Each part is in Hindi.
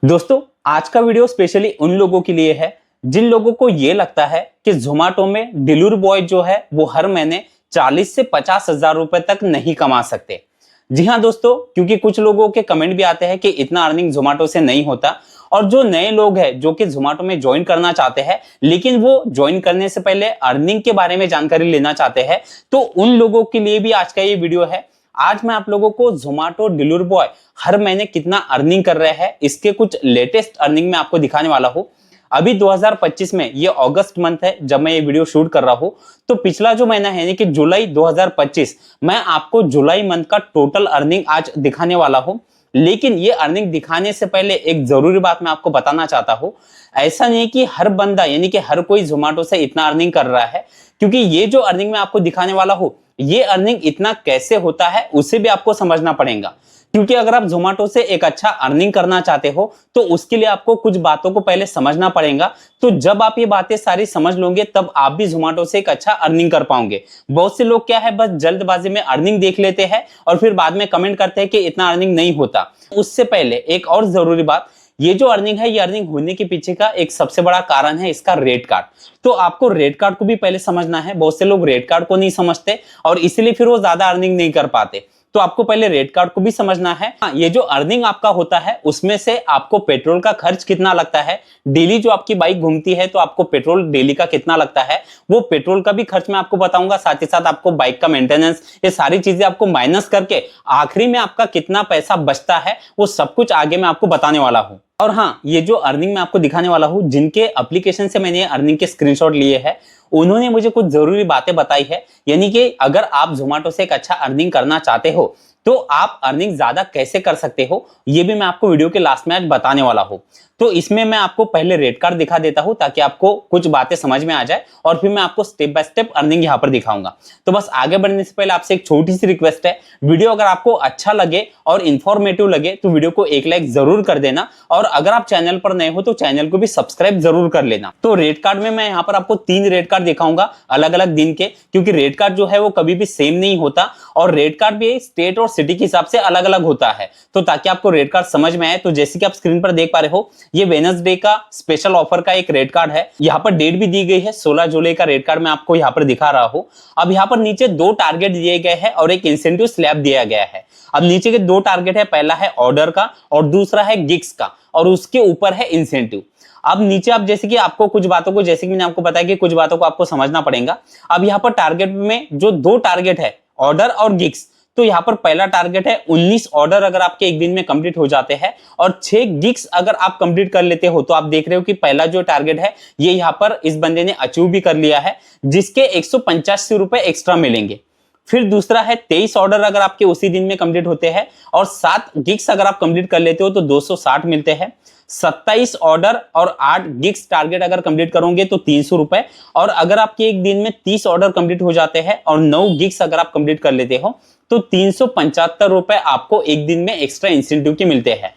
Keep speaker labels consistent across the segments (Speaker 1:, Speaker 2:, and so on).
Speaker 1: दोस्तों, आज का वीडियो स्पेशली उन लोगों के लिए है जिन लोगों को ये लगता है कि जोमेटो में डिलीवरी बॉय जो है वो हर महीने 40 से 50 हजार रुपए तक नहीं कमा सकते। जी हाँ दोस्तों, क्योंकि कुछ लोगों के कमेंट भी आते हैं कि इतना अर्निंग जोमेटो से नहीं होता। और जो नए लोग हैं जो कि जोमेटो में ज्वाइन करना चाहते हैं लेकिन वो ज्वाइन करने से पहले अर्निंग के बारे में जानकारी लेना चाहते हैं, तो उन लोगों के लिए भी आज का ये वीडियो है। आज मैं आप लोगों को जोमेटो डिलीवरी बॉय हर महीने कितना अर्निंग कर रहे हैं, इसके कुछ लेटेस्ट अर्निंग में आपको दिखाने वाला हूं। अभी 2025 में ये अगस्त मंथ है जब मैं ये वीडियो शूट कर रहा हूं, तो पिछला जो महीना है यानी कि जुलाई 2025, मैं आपको जुलाई मंथ का टोटल अर्निंग आज दिखाने वाला हूं। लेकिन ये अर्निंग दिखाने से पहले एक जरूरी बात मैं आपको बताना चाहता हूं। ऐसा नहीं कि हर बंदा यानी कि हर कोई जोमेटो से इतना अर्निंग कर रहा है, क्योंकि ये जो अर्निंग मैं आपको दिखाने वाला हूं ये अर्निंग इतना कैसे होता है उसे भी आपको समझना पड़ेगा। क्योंकि अगर आप जोमेटो से एक अच्छा अर्निंग करना चाहते हो तो उसके लिए आपको कुछ बातों को पहले समझना पड़ेगा। तो जब आप ये बातें सारी समझ लोगे तब आप भी जोमेटो से एक अच्छा अर्निंग कर पाओगे। बहुत से लोग क्या है, बस जल्दबाजी में अर्निंग देख लेते हैं और फिर बाद में कमेंट करते हैं कि इतना अर्निंग नहीं होता। उससे पहले एक और जरूरी बात, ये जो अर्निंग है ये अर्निंग होने के पीछे का एक सबसे बड़ा कारण है इसका रेट कार्ड। तो आपको रेट कार्ड को भी पहले समझना है। बहुत से लोग रेट कार्ड को नहीं समझते और इसलिए फिर वो ज्यादा अर्निंग नहीं कर पाते। तो आपको पहले रेट कार्ड को भी समझना है। ये जो अर्निंग आपका होता है उसमें से आपको पेट्रोल का खर्च कितना लगता है, डेली जो आपकी बाइक घूमती है तो आपको पेट्रोल डेली का कितना लगता है, वो पेट्रोल का भी खर्च मैं आपको बताऊंगा। साथ ही साथ आपको बाइक का मेंटेनेंस, ये सारी चीजें आपको माइनस करके आखिरी में आपका कितना पैसा बचता है वो सब कुछ आगे मैं आपको बताने वाला हूं। और हाँ, ये जो अर्निंग मैं आपको दिखाने वाला हूं, जिनके एप्लीकेशन से मैंने अर्निंग के स्क्रीनशॉट लिए हैं उन्होंने मुझे कुछ जरूरी बातें बताई है। यानी कि अगर आप जोमेटो से एक अच्छा अर्निंग करना चाहते हो तो आप अर्निंग ज्यादा कैसे कर सकते हो ये भी मैं आपको वीडियो के लास्ट में आज बताने वाला हूं। तो इसमें मैं आपको पहले रेट कार्ड दिखा देता हूं ताकि आपको कुछ बातें समझ में आ जाए और फिर मैं आपको स्टेप बाय स्टेप अर्निंग यहां पर दिखाऊंगा। तो बस आगे बढ़ने से पहले आपसे एक छोटी सी रिक्वेस्ट है, वीडियो अगर आपको अच्छा लगे और इंफॉर्मेटिव लगे तो वीडियो को एक लाइक जरूर कर देना। और अगर आप चैनल पर नए हो तो चैनल को भी सब्सक्राइब जरूर कर लेना। तो रेट कार्ड में मैं यहाँ पर आपको 3 रेट कार्ड दिखाऊंगा अलग अलग दिन के, क्योंकि रेट कार्ड जो है वो कभी भी सेम नहीं होता और रेट कार्ड भी स्टेट और सिटी के हिसाब से अलग अलग होता है। तो ताकि आपको रेट कार्ड समझ में आए, तो जैसे कि आप स्क्रीन पर देख पा रहे हो ये वेडनेसडे का स्पेशल ऑफर का एक रेट कार्ड है। यहाँ पर डेट भी दी गई है, 16 जुलाई का रेट कार्ड मैं आपको यहाँ पर दिखा रहा हूँ। अब यहाँ पर नीचे 2 टारगेट दिए गए हैं और एक इंसेंटिव स्लैब दिया गया है। अब नीचे के 2 टारगेट है, पहला है ऑर्डर का और दूसरा है गिग्स का और उसके ऊपर है इंसेंटिव। अब नीचे आप जैसे कि आपको कुछ बातों को, जैसे कि मैंने आपको बताया कि कुछ बातों को आपको समझना पड़ेगा। अब यहाँ पर टारगेट में जो 2 टारगेट है ऑर्डर और गिग्स, तो यहाँ पर पहला टारगेट है 19 ऑर्डर अगर आपके एक दिन में कंप्लीट हो जाते हैं और 6 गिग्स अगर आप कंप्लीट कर लेते हो, तो आप देख रहे हो कि पहला जो टारगेट है ये यहाँ पर इस बंदे ने अचीव भी कर लिया है, जिसके 185 रुपए एक्स्ट्रा मिलेंगे। फिर दूसरा है 23 ऑर्डर अगर आपके उसी दिन में कंप्लीट होते हैं और 7 गिग्स अगर आप कंप्लीट कर लेते हो तो 260 मिलते हैं। 27 ऑर्डर और 8 गिग्स टारगेट अगर कंप्लीट करोगे तो 300 रुपए। और अगर आपके एक दिन में 30 ऑर्डर कंप्लीट हो जाते हैं और 9 गिग्स अगर आप कंप्लीट कर लेते हो तो 375 रुपए आपको एक दिन में एक्स्ट्रा इंसेंटिव के मिलते हैं।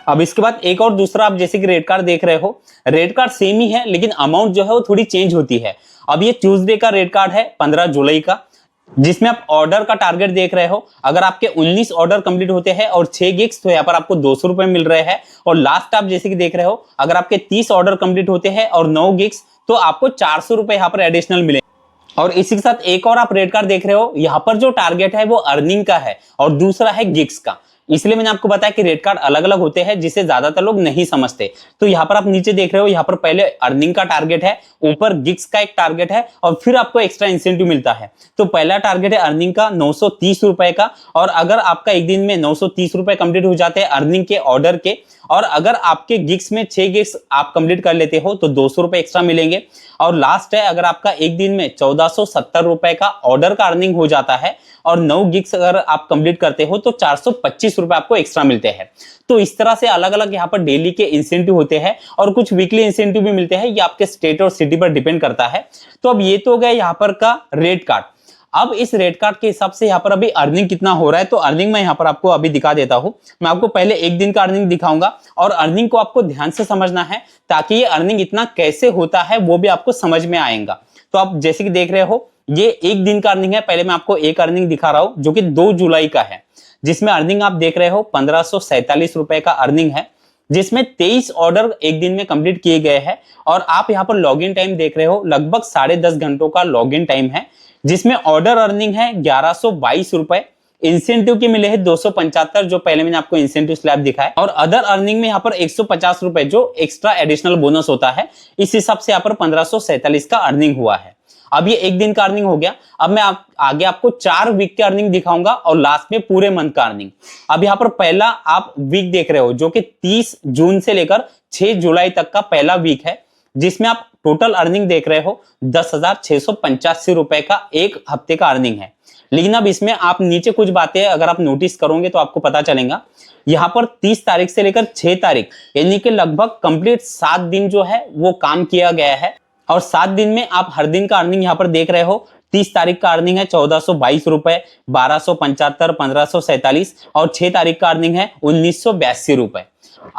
Speaker 1: अब इसके बाद एक और दूसरा, आप जैसे कि रेट कार्ड देख रहे हो, रेट कार्ड सेम ही है लेकिन अमाउंट जो है वो थोड़ी चेंज होती है। अब ये ट्यूसडे का रेट कार्ड है 15 जुलाई का, जिसमें आप ऑर्डर का टारगेट देख रहे हो। अगर आपके 19 ऑर्डर कंप्लीट होते हैं और 6 गिग्स तो यहाँ पर आपको 200 रुपए मिल रहे हैं। और लास्ट आप जैसे कि देख रहे हो, अगर आपके 30 ऑर्डर कंप्लीट होते हैं और 9 गिग्स तो आपको 400 रुपए यहाँ पर एडिशनल मिले। और इसी के साथ एक और आप रेट कार्ड देख रहे हो, यहाँ पर जो टारगेट है वो अर्निंग का है और दूसरा है गिग्स का। इसलिए मैंने आपको बताया कि रेट कार्ड अलग अलग होते हैं जिसे ज्यादातर लोग नहीं समझते। तो यहाँ पर आप नीचे देख रहे हो, यहाँ पर पहले अर्निंग का टारगेट है, ऊपर गिग्स का एक टारगेट है और फिर आपको एक्स्ट्रा इंसेंटिव मिलता है। तो पहला टारगेट है अर्निंग का 930 रुपए का, और अगर आपका एक दिन में 930 रुपए कंप्लीट हो जाते हैं अर्निंग के ऑर्डर के, और अगर आपके गिग्स में 6 गिग्स आप कंप्लीट कर लेते हो तो 200 रुपए एक्स्ट्रा मिलेंगे। और लास्ट है, अगर आपका एक दिन में 1470 रुपए का ऑर्डर का अर्निंग हो जाता है और 9 गिग्स अगर आप कंप्लीट करते हो तो 425 रुपए आपको एक्स्ट्रा मिलते हैं। तो इस तरह से अलग अलग यहाँ पर डेली के इंसेंटिव होते हैं और कुछ वीकली इंसेंटिव भी मिलते हैं, ये आपके स्टेट और सिटी पर डिपेंड करता है। तो अब ये तो हो गया यहाँ पर का रेट कार्ड। अब इस रेट कार्ड के हिसाब से यहाँ पर अभी अर्निंग कितना हो रहा है, तो अर्निंग मैं यहाँ पर आपको अभी दिखा देता हूँ। मैं आपको पहले एक दिन का अर्निंग दिखाऊंगा और अर्निंग को आपको ध्यान से समझना है ताकि ये अर्निंग इतना कैसे होता है वो भी आपको समझ में आएगा। तो आप जैसे कि देख रहे हो ये एक दिन का अर्निंग है। पहले मैं आपको एक अर्निंग दिखा रहा हूं जो कि 2 जुलाई का है, जिसमें अर्निंग आप देख रहे हो 1547 रुपए का अर्निंग है। जिसमें 23 ऑर्डर एक दिन में कंप्लीट किए गए हैं। और आप यहाँ पर लॉगिन टाइम देख रहे हो, लगभग 10.5 घंटों का लॉगिन टाइम है, जिसमें ऑर्डर अर्निंग है 1122 रुपए। इंसेंटिव के मिले हैं 275, जो पहले मैंने आपको इंसेंटिव स्लैब दिखाया, और अदर अर्निंग में यहाँ पर 150 रुपए जो एक्स्ट्रा एडिशनल बोनस होता है, इस हिसाब से यहाँ पर 1547 का अर्निंग हुआ है। अब ये एक दिन का अर्निंग हो गया। अब मैं आगे आपको 4 वीक के अर्निंग दिखाऊंगा और लास्ट में पूरे मंथ का अर्निंग। अब यहाँ पर पहला आप वीक देख रहे हो जो कि 30 जून से लेकर 6 जुलाई तक का पहला वीक है, जिसमें आप टोटल अर्निंग देख रहे हो 10,685 रुपए का एक हफ्ते का अर्निंग है। लेकिन अब इसमें आप नीचे कुछ बातें अगर आप नोटिस करोगे तो आपको पता चलेगा, यहाँ पर 30 तारीख से लेकर 6 तारीख यानी कि लगभग कंप्लीट 7 दिन जो है वो काम किया गया है। और 7 दिन में आप हर दिन का अर्निंग यहाँ पर देख रहे हो। 30 तारीख का अर्निंग है 1422 रुपए, 1275, 1547 और 6 तारीख का अर्निंग है 1982 रुपए।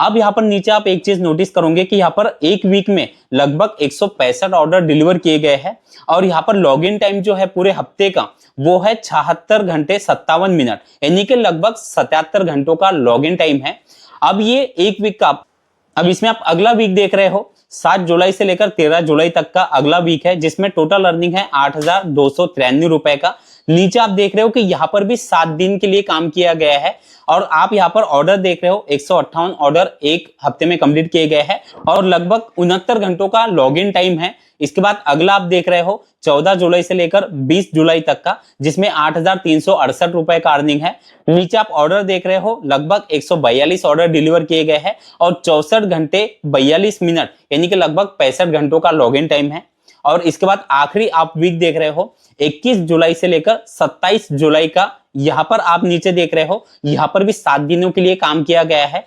Speaker 1: अब यहाँ पर नीचे आप एक चीज नोटिस करोगे कि यहाँ पर एक वीक में लगभग 165 ऑर्डर डिलीवर किए गए हैं। और यहाँ पर लॉगिन टाइम जो है पूरे हफ्ते का वो है 76 घंटे 57 मिनट, यानी कि लगभग 77 घंटों का लॉगिन टाइम है। अब ये एक वीक का, अब इसमें आप अगला वीक देख रहे हो 7 जुलाई से लेकर 13 जुलाई तक का अगला वीक है, जिसमें टोटल अर्निंग है 8,293 रुपए का। नीचे आप देख रहे हो कि यहाँ पर भी 7 दिन के लिए काम किया गया है। और आप यहाँ पर ऑर्डर देख रहे हो 158 ऑर्डर एक हफ्ते में कंप्लीट किए गए हैं और लगभग 69 घंटों का लॉगिन टाइम है। इसके बाद अगला आप देख रहे हो 14 जुलाई से लेकर 20 जुलाई तक का, जिसमें 8,368 रुपए का अर्निंग है। नीचे आप ऑर्डर देख रहे हो लगभग 142 ऑर्डर डिलीवर किए गए हैं और 64 घंटे 42 मिनट यानी कि लगभग 65 घंटों का लॉगिन टाइम है। और इसके बाद आखिरी आप वीक देख रहे हो 21 जुलाई से लेकर 27 जुलाई का, यहाँ पर आप नीचे देख रहे हो यहाँ पर भी 7 दिनों के लिए काम किया गया है।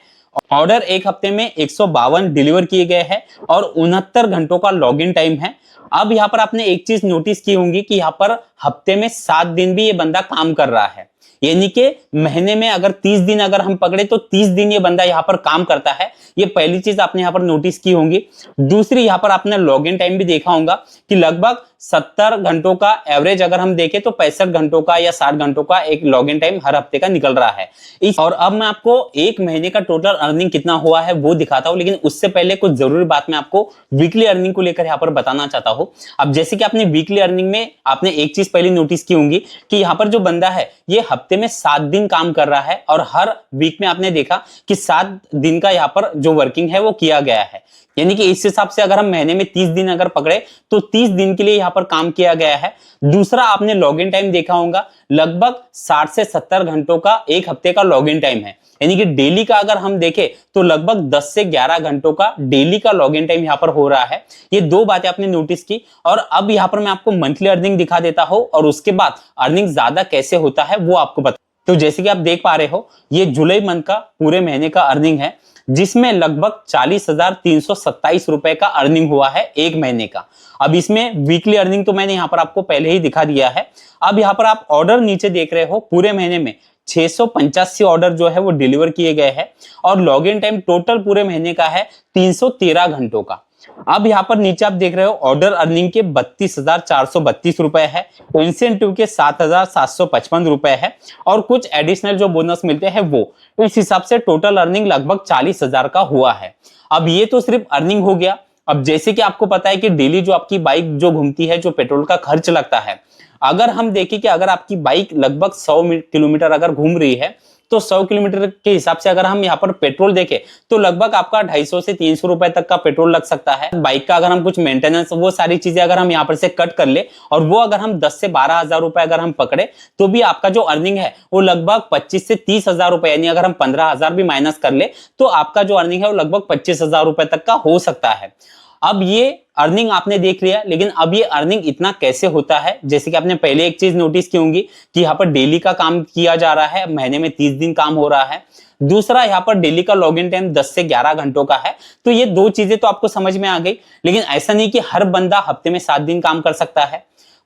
Speaker 1: ऑर्डर एक हफ्ते में 152 डिलीवर किए गए हैं और 69 घंटों का लॉगिन टाइम है। अब यहाँ पर आपने एक चीज नोटिस की होंगी कि यहाँ पर हफ्ते में 7 दिन भी ये बंदा काम कर रहा है, यानी कि महीने में अगर 30 दिन अगर हम पकड़े तो 30 दिन ये बंदा यहाँ पर काम करता है। ये पहली चीज आपने यहाँ पर नोटिस की होंगी। दूसरी, यहाँ पर आपने लॉगिन टाइम भी देखा होगा कि लगभग 70 घंटों का एवरेज अगर हम देखें तो 65 घंटों का या 60 घंटों का एक लॉगिन टाइम हर हफ्ते का निकल रहा है। और अब मैं आपको एक महीने का टोटल अर्निंग कितना हुआ है वो दिखाता हूं, लेकिन उससे पहले कुछ जरूरी बात मैं आपको वीकली अर्निंग को लेकर यहाँ पर बताना चाहता हूं। अब जैसे कि आपने वीकली अर्निंग में आपने एक चीज पहले नोटिस की होंगी कि यहाँ पर जो बंदा है ये हफ्ते में 7 दिन काम कर रहा है और हर वीक में आपने देखा कि 7 दिन का यहाँ पर जो वर्किंग है वो किया गया है, यानी कि इस हिसाब से अगर हम महीने में 30 दिन अगर पकड़े तो 30 दिन के लिए यहाँ पर काम किया गया है। दूसरा, आपने लॉगिन टाइम देखा होगा लगभग 60 से 70 घंटों का एक हफ्ते का लॉगिन टाइम है, यानी कि डेली का अगर हम देखें तो लगभग 10 से 11 घंटों का डेली का लॉगिन टाइम यहाँ पर हो रहा है। ये दो बातें आपने नोटिस की। और अब यहाँ पर मैं आपको मंथली अर्निंग दिखा देता हूं और उसके बाद अर्निंग ज्यादा कैसे होता है वो आपको बता। तो जैसे कि आप देख पा रहे हो ये जुलाई मंथ का पूरे महीने का अर्निंग है, जिसमें लगभग 40,327 रुपए का अर्निंग हुआ है एक महीने का। अब इसमें वीकली अर्निंग तो मैंने यहाँ पर आपको पहले ही दिखा दिया है। अब यहाँ पर आप ऑर्डर नीचे देख रहे हो, पूरे महीने में 685 ऑर्डर जो है वो डिलीवर किए गए हैं और लॉगिन टाइम टोटल पूरे महीने का है 313 घंटों का। अब यहाँ पर नीचे आप देख रहे हो ऑर्डर अर्निंग के 32,432 रुपए है, इंसेंटिव के 7,755 रुपए है और कुछ एडिशनल जो बोनस मिलते हैं वो, इस हिसाब से टोटल अर्निंग लगभग 40,000 का हुआ है। अब ये तो सिर्फ अर्निंग हो गया। अब जैसे कि आपको पता है कि डेली जो आपकी बाइक जो घूमती है, जो पेट्रोल का खर्च लगता है, अगर हम देखें कि अगर आपकी बाइक लगभग 100 किलोमीटर अगर घूम रही है तो 100 किलोमीटर के हिसाब से अगर हम यहाँ पर पेट्रोल देखें तो लगभग आपका 250 से 300 रुपए तक का पेट्रोल लग सकता है। बाइक का अगर हम कुछ मेंटेनेंस वो सारी चीजें अगर हम यहाँ पर से कट कर ले और वो अगर हम 10 से 12,000 रुपए अगर हम पकड़े तो भी आपका जो अर्निंग है वो लगभग 25 से 30,000 रुपए, यानी अगर हम 15,000 भी माइनस कर ले तो आपका जो अर्निंग है वो लगभग 25,000 रुपए तक का हो सकता है। अब ये अर्निंग आपने देख लिया, लेकिन अब ये अर्निंग इतना कैसे होता है, जैसे कि आपने पहले एक चीज नोटिस की होंगी कि यहाँ पर डेली का काम किया जा रहा है, महीने में 30 दिन काम हो रहा है। दूसरा, यहाँ पर डेली का लॉगिन टाइम 10 से 11 घंटों का है। तो ये दो चीजें तो आपको समझ में आ गई, लेकिन ऐसा नहीं कि हर बंदा हफ्ते में 7 दिन काम कर सकता है।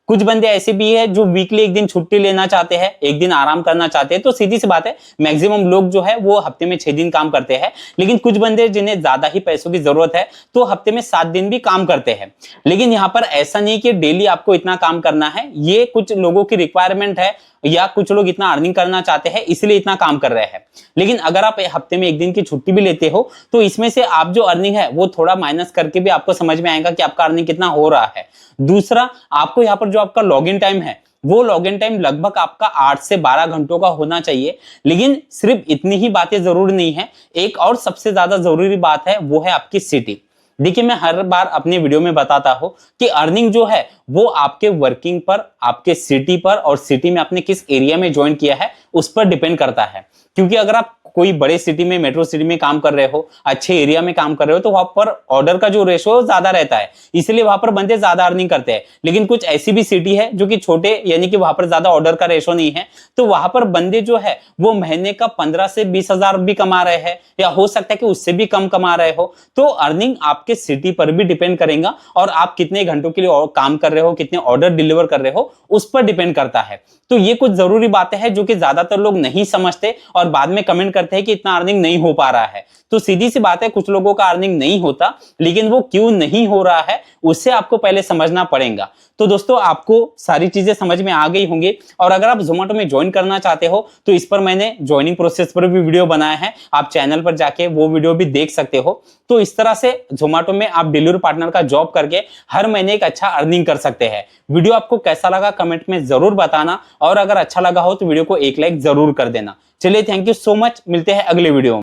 Speaker 1: कुछ बंदे ऐसे भी है जो वीकली एक दिन छुट्टी लेना चाहते हैं, एक दिन आराम करना चाहते हैं। तो सीधी सी बात है, मैक्सिमम लोग जो है वो हफ्ते में 6 दिन काम करते हैं। लेकिन कुछ बंदे जिन्हें ज्यादा ही पैसों की जरूरत है तो हफ्ते में 7 दिन भी काम करते हैं। लेकिन यहाँ पर ऐसा नहीं कि डेली आपको इतना काम करना है, ये कुछ लोगों की रिक्वायरमेंट है या कुछ लोग इतना अर्निंग करना चाहते हैं इसलिए इतना काम कर रहे हैं। लेकिन अगर आप हफ्ते में एक दिन की छुट्टी भी लेते हो तो इसमें से आप जो अर्निंग है वो थोड़ा माइनस करके भी आपको समझ में आएगा कि आपका अर्निंग कितना हो रहा है। दूसरा, आपको यहाँ पर जो आपका लॉगिन टाइम है वो लॉगिन टाइम लगभग आपका 8 से 12 घंटों का होना चाहिए। लेकिन सिर्फ इतनी ही बातें जरूरी नहीं है, एक और सबसे ज्यादा जरूरी बात है वो है आपकी सिटी। देखिए, मैं हर बार अपने वीडियो में बताता हूं कि अर्निंग जो है वो आपके वर्किंग पर, आपके सिटी पर और सिटी में आपने किस एरिया में ज्वाइन किया है उस पर डिपेंड करता है। क्योंकि अगर आप कोई बड़े सिटी में, मेट्रो सिटी में काम कर रहे हो, अच्छे एरिया में काम कर रहे हो तो वहां पर ऑर्डर का जो रेशो ज्यादा रहता है, इसलिए वहां पर बंदे ज्यादा अर्निंग करते हैं। लेकिन कुछ ऐसी भी सिटी है जो कि छोटे, यानी कि वहां पर ज्यादा ऑर्डर का रेशो नहीं है, तो वहां पर बंदे जो है वो महीने का 15 से 20 हजार भी कमा रहे हैं, या हो सकता है कि उससे भी कम कमा रहे हो। तो अर्निंग आपके सिटी पर भी डिपेंड करेगा और आप कितने घंटों के लिए काम कर रहे हो, कितने ऑर्डर डिलीवर कर रहे हो उस पर डिपेंड करता है। तो ये कुछ जरूरी बातें हैं जो कि ज्यादातर लोग नहीं समझते और बाद में कमेंट करते हैं कि इतना अर्निंग नहीं हो पा रहा है। तो सीधी सी बात है, कुछ लोगों का अर्निंग नहीं होता, लेकिन वो क्यों नहीं हो रहा है उससे आपको पहले समझना पड़ेगा। तो दोस्तों, आपको सारी चीजें समझ में आ गई होंगी। और अगर आप Zomato में ज्वाइन करना चाहते हो तो इस पर मैंने ज्वाइनिंग प्रोसेस पर भी वीडियो बनाया है, आप चैनल पर जाके वो वीडियो भी देख सकते हो। तो इस तरह से Zomato में आप डिलीवरी पार्टनर का जॉब करके हर महीने एक अच्छा अर्निंग कर सकते हैं। वीडियो आपको कैसा लगा कमेंट में जरूर बताना, और अगर अच्छा लगा हो तो वीडियो को एक लाइक जरूर कर देना। चलिए, थैंक यू सो मच, मिलते हैं अगले वीडियो में।